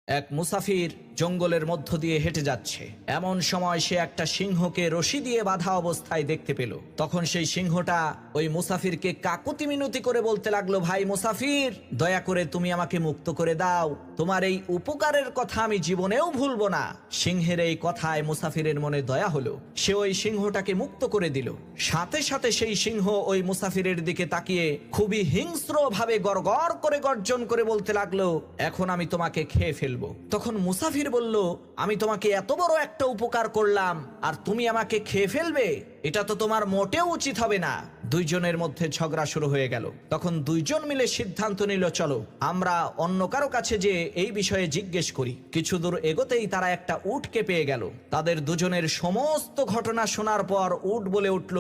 এক মুসাফির জঙ্গলের মধ্য দিয়ে হেঁটে যাচ্ছে। এমন সময় সে একটা সিংহকে রশি দিয়ে বাঁধা অবস্থায় দেখতে পেল। তখন সেই সিংহটা ওই মুসাফিরকে কাকুতি মিনতি করে বলতে লাগলো, ভাই মুসাফির, দয়া করে তুমি আমাকে মুক্ত করে দাও, তোমার এই উপকারের কথা আমি জীবনেও ভুলবো না। সিংহের এই কথায় মুসাফিরের মনে দয়া হলো, সে ওই সিংহটাকে মুক্ত করে দিল। সাথে সাথে সেই সিংহ ওই মুসাফিরের দিকে তাকিয়ে খুবই হিংস্র ভাবে গড়গড় করে গর্জন করে বলতে লাগলো, এখন আমি তোমাকে খেয়ে ফেলবো। তখন মুসাফির বলল, আমি তোমাকে এত বড় একটা উপকার করলাম আর তুমি আমাকে খেয়ে ফেলবে? এটা তো তোমার মোটেও উচিত হবে না। দুইজনের মধ্যে ঝগড়া শুরু হয়ে গেল। তখন দুইজন মিলে সিদ্ধান্ত নিল, চলো আমরা অন্য কারো কাছে যে এই বিষয়ে জিজ্ঞেস করি। কিছু দূর এগোতেই তারা একটা উটকে পেয়ে গেল। তাদের দুজনের সমস্ত ঘটনা শোনার পর উট বলে উঠল,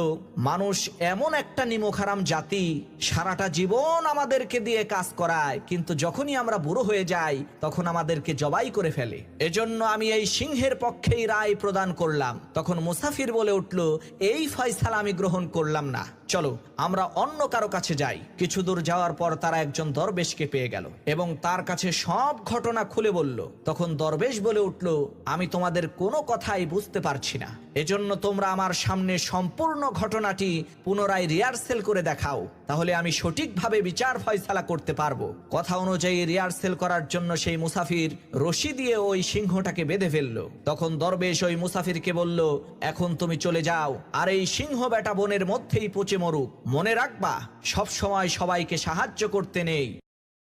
মানুষ এমন একটা নিমকহারাম জাতি, সারাটা জীবন আমাদেরকে দিয়ে কাজ করায়, কিন্তু যখনই আমরা বুড়ো হয়ে যাই তখন আমাদেরকে জবাই করে ফেলে। এজন্য আমি এই সিংহের পক্ষেই রায় প্রদান করলাম। তখন মুসাফির বলে উঠল, এই ফয়সালা আমি গ্রহণ করলাম না, চলো আমরা অন্য কারো কাছে যাই। কিছু দূর যাওয়ার পর তারা একজন দরবেশকে পেয়ে গেল এবং তার কাছে সব ঘটনা খুলে বলল। তখন দরবেশ বলে উঠল, আমি তোমাদের কোনো কথাই বুঝতে পারছি না, এজন্য তোমরা আমার সামনে সম্পূর্ণ ঘটনাটি পুনরায় রিহার্সেল করে দেখাও, তাহলে আমি সঠিকভাবে বিচার ফয়সালা করতে পারবো। কথা অনুযায়ী রিহার্সেল করার জন্য সেই মুসাফির রশি দিয়ে ওই সিংহটাকে বেঁধে ফেললো। তখন দরবেশ ওই মুসাফিরকে বলল, এখন তুমি চলে যাও, আর এই সিংহ বেটা বনের মধ্যেই পচে মরুক। মনে রাখবা, সব সময় সবাইকে সাহায্য করতে নেই।